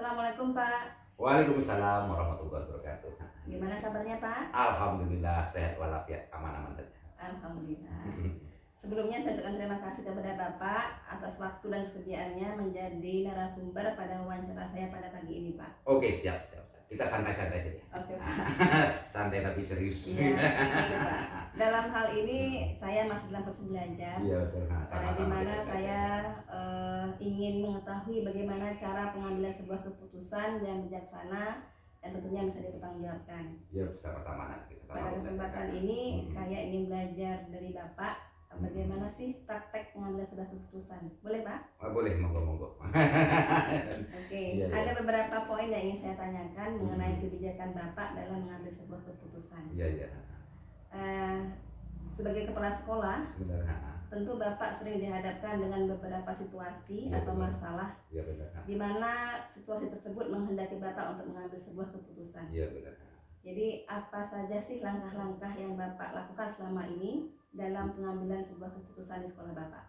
Assalamualaikum Pak. Waalaikumsalam warahmatullahi wabarakatuh. Gimana kabarnya Pak? Alhamdulillah sehat walafiat aman-aman saja. Alhamdulillah. Sebelumnya saya ucapkan terima kasih kepada Bapak atas waktu dan kesediaannya menjadi narasumber pada wawancara saya pada pagi ini Pak. Oke, siap. Kita santai-santai saja. Oke Pak. Santai tapi serius. Iya, gitu, Pak. Dalam hal ini saya masih dalam proses belajar. Iya betul. Nah, di sama-sama mana kita saya ingin mengetahui bagaimana cara pengambilan sebuah keputusan yang bijaksana dan tentunya bisa dipertanggungjawabkan. Iya bersama-sama nanti kita Pada kesempatan ini saya ingin belajar dari Bapak bagaimana sih praktek pengambilan sebuah keputusan. Boleh Pak? Boleh, monggo. Oke, Iya. ada beberapa poin yang ingin saya tanyakan mengenai kebijakan Bapak dalam mengambil sebuah keputusan. Iya. Sebagai kepala sekolah, Benar. tentu Bapak sering dihadapkan dengan beberapa situasi Ya, atau benar. masalah Iya benar. di mana situasi tersebut menghendaki Bapak untuk mengambil sebuah keputusan. Iya benar. Jadi apa saja sih langkah-langkah yang Bapak lakukan selama ini dalam pengambilan sebuah keputusan di sekolah Bapak?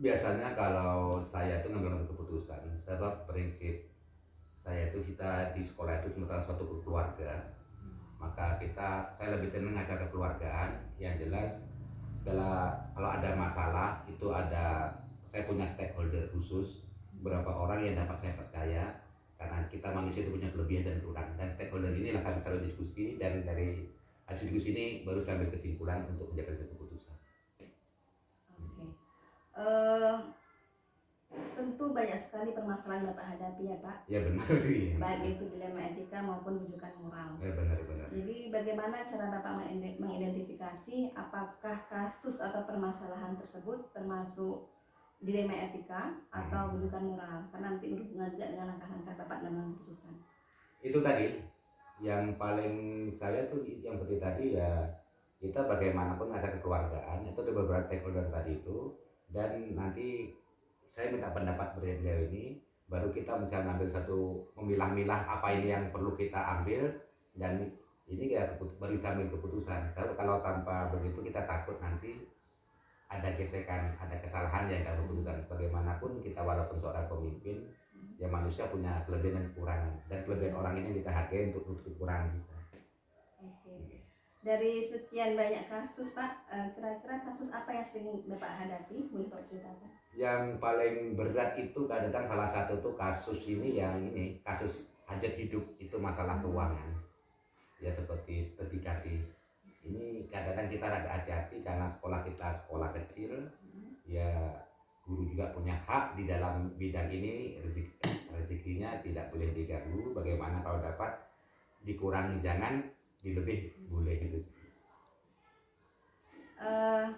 Biasanya kalau saya itu ngambil keputusan, sebab prinsip saya itu kita di sekolah itu sementara suatu keluarga, maka saya lebih senang ngajak kekeluargaan. Yang jelas kalau ada masalah itu saya punya stakeholder khusus, beberapa orang yang dapat saya percaya, karena kita manusia itu punya kelebihan dan kekurangan, dan stakeholder ini lah kami selalu diskusi, dan dari hasil diskusi ini baru saya ambil kesimpulan untuk menjaga keputusan. Oke. Tentu banyak sekali permasalahan Bapak hadapi ya Pak. Ya benar. Baik itu dilema etika maupun rujukan moral. Ya benar. Jadi bagaimana cara Bapak mengidentifikasi apakah kasus atau permasalahan tersebut termasuk dilema etika atau rujukan moral? Karena nanti berhubungan juga dengan langkah-langkah Bapak dalam keputusan. Itu tadi yang paling saya tuh yang penting tadi ya, kita bagaimanapun ngajak kekeluargaan itu ada beberapa stakeholder tadi itu, dan nanti saya minta pendapat beliau ini, baru kita bisa ngambil memilah-milah apa ini yang perlu kita ambil, dan ini kayak baru kita ambil keputusan. Kalau tanpa begitu kita takut nanti ada gesekan, ada kesalahan yang dalam keputusan. Bagaimanapun kita walaupun seorang pemimpin, ya manusia punya kelebihan dan kekurangan, dan kelebihan orang ini kita hargai untuk kekurangan kita. Oke. Dari sekian banyak kasus Pak, kira-kira kasus apa yang sering Bapak hadapi? Boleh Pak ceritakan? Yang paling berat itu kadang salah satu tuh kasus kasus hajat hidup, itu masalah keuangan. Ya seperti sertifikasi. Ini kadang kita agak hati-hati karena kita sekolah kecil. Ya guru juga punya hak di dalam bidang ini, rezekinya tidak boleh diganggu. Bagaimana kalau dapat dikurangi, jangan dilebih boleh gitu.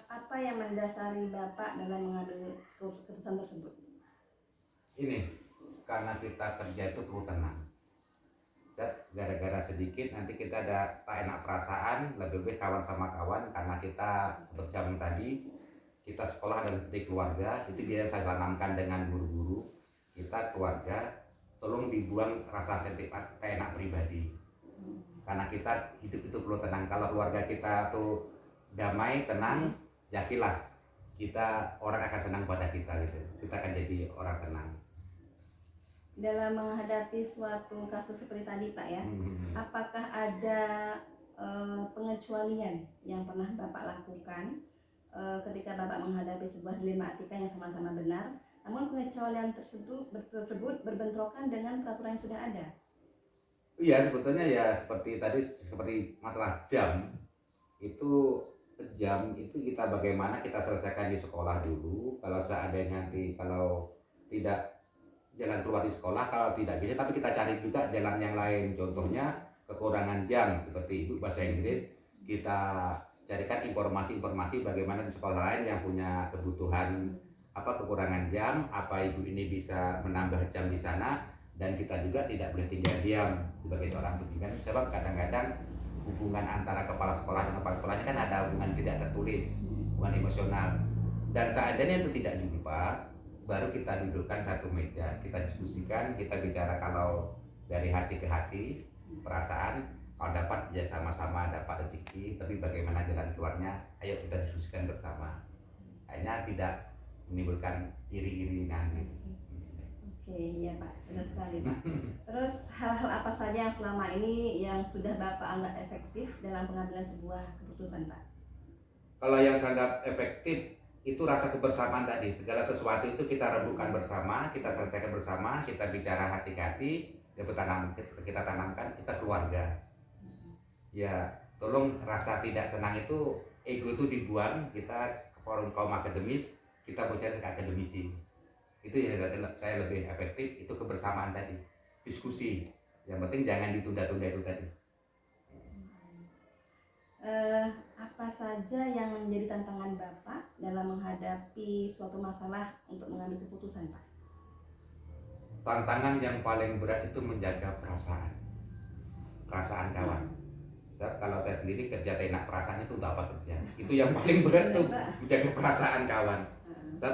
Apa yang mendasari Bapak dalam mengambil keputusan tersebut? Ini karena kita kerja itu perlu tenang. Gara-gara sedikit nanti kita tak enak perasaan, lebih kawan sama kawan, karena kita seperti yang tadi kita sekolah dan seperti keluarga. Itu dia saya tanamkan dengan guru-guru kita, keluarga, tolong dibuang rasa sentimen tak enak pribadi, karena kita hidup itu perlu tenang. Kalau keluarga kita tuh damai, tenang, yakinlah orang akan senang pada kita gitu. Kita akan jadi orang tenang. Dalam menghadapi suatu kasus seperti tadi Pak ya, apakah ada pengecualian yang pernah Bapak lakukan ketika Bapak menghadapi sebuah dilema etika yang sama-sama benar, namun pengecualian tersebut berbentrokan dengan peraturan yang sudah ada? Iya, sebetulnya ya seperti tadi, seperti masalah jam itu kita bagaimana kita selesaikan di sekolah dulu. Kalau seandainya nanti kalau tidak jalan keluar di sekolah, kalau tidak bisa, tapi kita cari juga jalan yang lain. Contohnya kekurangan jam seperti ibu bahasa Inggris, kita carikan informasi bagaimana di sekolah lain yang punya kebutuhan kekurangan jam, apa ibu ini bisa menambah jam di sana. Dan kita juga tidak boleh tinggal diam sebagai seorang pimpinan, sebab kadang-kadang hubungan antara kepala sekolah dan kepala sekolahnya kan ada hubungan tidak tertulis, hubungan emosional. Dan seandainya itu tidak jumpa, baru kita dudukkan satu meja, kita diskusikan, kita bicara kalau dari hati ke hati, perasaan. Kalau dapat ya sama-sama dapat rezeki, tapi bagaimana jalan keluarnya, ayo kita diskusikan bersama. Akhirnya tidak menimbulkan iri-irian gitu. Oke, iya Pak, benar sekali Pak. Terus hal-hal apa saja yang selama ini yang sudah Bapak anggap efektif dalam pengambilan sebuah keputusan Pak? Kalau yang sangat efektif itu rasa kebersamaan tadi. Segala sesuatu itu kita rembukan bersama, kita selesaikan bersama, kita bicara hati-hati, ya kita tanamkan, kita keluarga. Ya, tolong rasa tidak senang itu, ego itu dibuang, kita forum kaum akademis, kita bicara ke akademisi. Itu ya saya lebih efektif, itu kebersamaan tadi. Diskusi. Yang penting jangan ditunda-tunda itu tadi. Apa saja yang menjadi tantangan Bapak dalam menghadapi suatu masalah untuk mengambil keputusan Pak? Tantangan yang paling berat itu menjaga perasaan kawan. Kalau saya sendiri kerja tenak perasaan itu udah apa kerja. Itu yang paling berat tuh, menjaga perasaan kawan.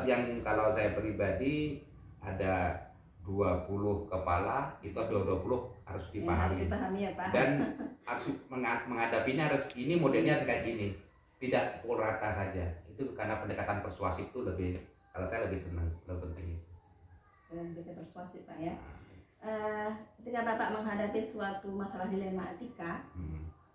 Yang kalau saya pribadi ada 20 kepala, itu 20 harus dipahami. Harus dipahami ya Pak. Dan harus menghadapinya harus ini modelnya kayak gini. Tidak pukul rata saja. Itu karena pendekatan persuasif itu lebih, kalau saya lebih senang, lebih penting. Lebih persuasif Pak ya. Ketika Bapak menghadapi suatu masalah dilema etika,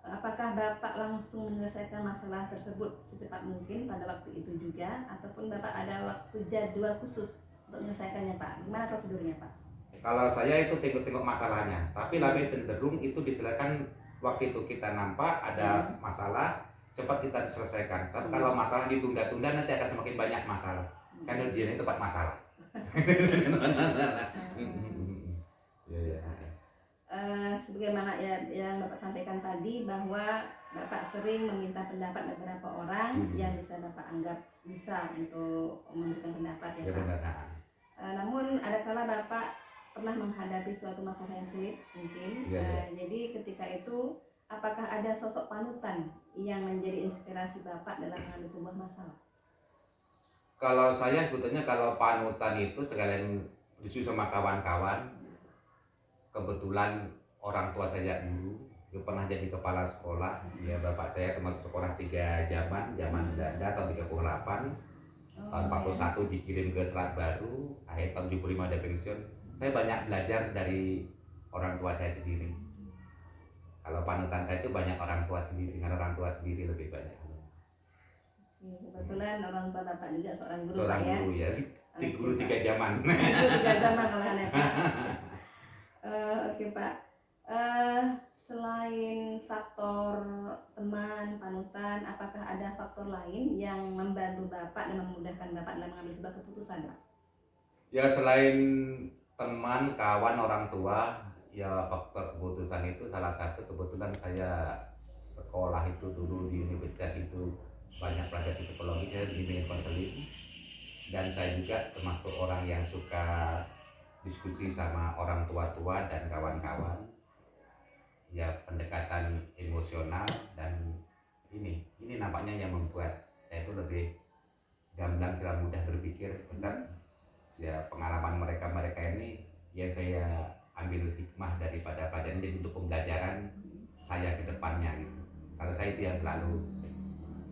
apakah Bapak langsung menyelesaikan masalah tersebut secepat mungkin pada waktu itu juga, ataupun Bapak ada waktu jadwal khusus untuk menyelesaikannya Pak? Gimana prosedurnya Pak? Kalau saya itu tengok-tengok masalahnya, tapi lebih cenderung itu diselesaikan waktu itu kita nampak ada masalah, cepat kita selesaikan. Kalau masalah ditunda-tunda nanti akan semakin banyak masalah. Karena dia ini tempat masalah. Sebagaimana yang Bapak sampaikan tadi, bahwa Bapak sering meminta pendapat beberapa orang yang bisa Bapak anggap bisa untuk memberikan pendapat ya Pak. Benar. Namun ada kala Bapak pernah menghadapi suatu masalah yang sulit mungkin. Jadi ketika itu apakah ada sosok panutan yang menjadi inspirasi Bapak dalam mengambil sebuah masalah? Kalau saya sebetulnya kalau panutan itu sekalian diskusi sama kawan-kawan. Kebetulan orang tua saya guru, pernah jadi kepala sekolah. Ya bapak saya termasuk sekolah 3 zaman Belanda tahun 38. Tahun 41 dikirim ke Selat Baru, akhir tahun 75 ada pensiun. Saya banyak belajar dari orang tua saya sendiri. Kalau panutan saya itu banyak orang tua sendiri, dengan orang tua sendiri lebih banyak. Kebetulan orang tua Bapak juga seorang guru Seorang Pak ya? Guru ya, guru 3 zaman. Guru 3 zaman olahannya Pak. Oke Pak, selain faktor teman, panutan, apakah ada faktor lain yang membantu Bapak dan memudahkan Bapak dalam mengambil sebuah keputusan Pak? Ya selain teman, kawan, orang tua, ya faktor keputusan itu salah satu. Kebetulan saya sekolah itu dulu di universitas itu banyak belajar psikologi, saya di konseling, dan saya juga termasuk orang yang suka diskusi sama orang tua-tua dan kawan-kawan. Ya pendekatan emosional, dan ini nampaknya yang membuat saya itu lebih gamblang, kira mudah berpikir. Benar ya, pengalaman mereka ini yang saya ambil hikmah daripada pelajaran, jadi untuk pembelajaran saya ke depannya gitu. Kalau saya itu yang selalu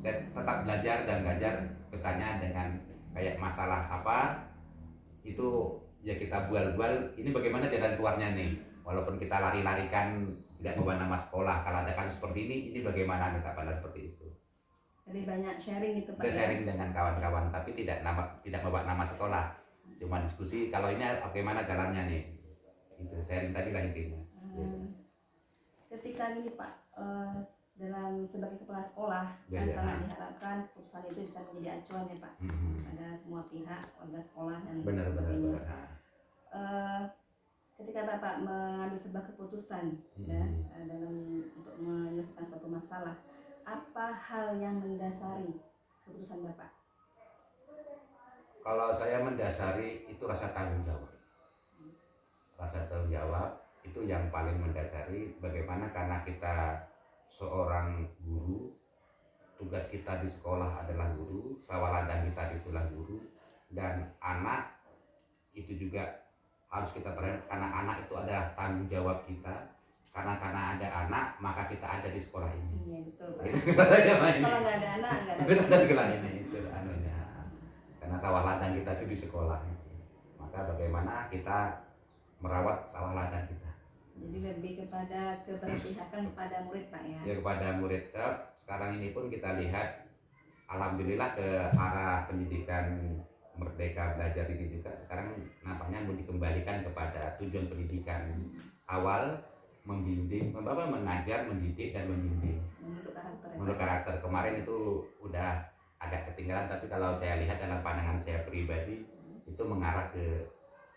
saya tetap belajar dan belajar, bertanya dengan kayak masalah apa itu ya kita bual-bual, ini bagaimana jalan keluarnya nih, walaupun kita lari-larikan tidak membawa nama sekolah. Kalau ada kasus seperti ini bagaimana kita pandang seperti itu. Lebih banyak sharing gitu Pak. Sharing dengan kawan-kawan, tapi tidak membawa nama sekolah, cuma diskusi kalau ini bagaimana jalannya nih. Itu sharing tadi lah intinya. Ketika ini Pak, dalam sebagai kepala sekolah kan sangat diharapkan keputusan itu bisa menjadi acuan ya Pak. Ada semua pihak, warga sekolah dan sebagainya. Ketika Bapak mengambil sebuah keputusan dalam untuk menyelesaikan suatu masalah, apa hal yang mendasari keputusan Bapak? Kalau saya mendasari itu rasa tanggung jawab. Rasa tanggung jawab itu yang paling mendasari. Bagaimana, karena kita seorang guru, tugas kita di sekolah adalah guru, sawaladan kita di sekolah guru, dan anak itu juga harus kita perhatikan, karena anak itu adalah tanggung jawab kita. Karena ada anak maka kita ada di sekolah ini. Iya betul Pak. Kalau nggak ada anak nggak ada sekolah ini, itu anunya. Karena sawah ladang kita itu di sekolah. maka bagaimana kita merawat sawah ladang kita. Jadi lebih kepada keberpihakan kepada murid Pak ya. Ya kepada murid. Sekarang ini pun kita lihat alhamdulillah ke arah pendidikan Merdeka Belajar ini juga sekarang nampaknya mau dikembalikan kepada tujuan pendidikan awal, membimbing, mengajar, mendidik dan membimbing. Menurut karakter kemarin itu udah agak ketinggalan, tapi kalau saya lihat dalam pandangan saya pribadi itu mengarah ke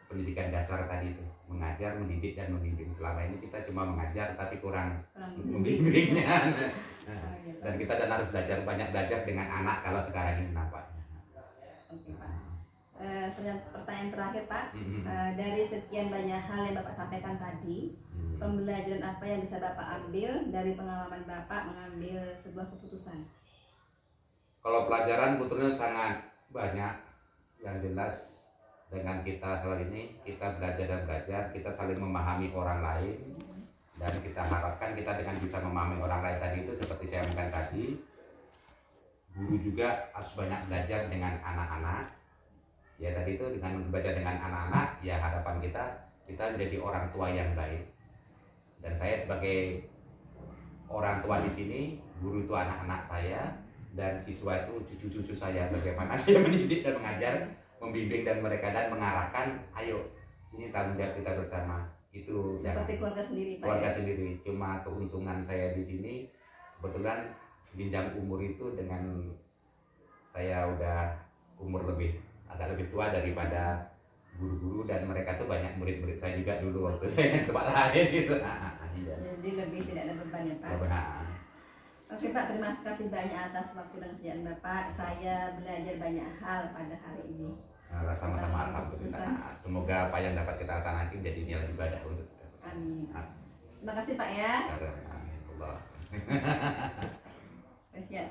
pendidikan dasar tadi itu, mengajar, mendidik dan membimbing. Selama ini kita cuma mengajar tapi kurang membimbingnya. Dan kita harus banyak belajar dengan anak kalau sekarang ini nampaknya. Oke Pak. Pertanyaan terakhir Pak, dari sekian banyak hal yang Bapak sampaikan tadi, pembelajaran apa yang bisa Bapak ambil dari pengalaman Bapak mengambil sebuah keputusan? Kalau pelajaran sebetulnya sangat banyak. Yang jelas dengan kita selalu ini kita belajar dan belajar, kita saling memahami orang lain, dan kita harapkan kita dengan bisa memahami orang lain tadi itu seperti saya omongkan tadi, guru juga harus banyak belajar dengan anak-anak. Ya tadi itu dengan belajar dengan anak-anak, ya harapan kita menjadi orang tua yang baik. Dan saya sebagai orang tua di sini, guru itu anak-anak saya, dan siswa itu cucu-cucu saya. Bagaimana saya mendidik dan mengajar, membimbing dan mereka dan mengarahkan, ayo ini tanggung jawab kita bersama. Itu seperti keluarga sendiri Pak. Keluarga sendiri. Cuma keuntungan saya di sini kebetulan jenjang umur itu dengan saya udah umur agak lebih tua daripada guru-guru, dan mereka tuh banyak murid-murid saya juga dulu waktu saya ke tempat lain gitu. Jadi lebih tidak ada beban ya Pak. Benar. Oke Pak, terima kasih banyak atas waktu dan kesediaan Bapak. Saya belajar banyak hal pada hari ini. Sama-sama, alhamdulillah. Semoga apa yang dapat kita laksanakan jadi nilai ibadah untuk kita. Amin. Terima kasih Pak ya. Amin.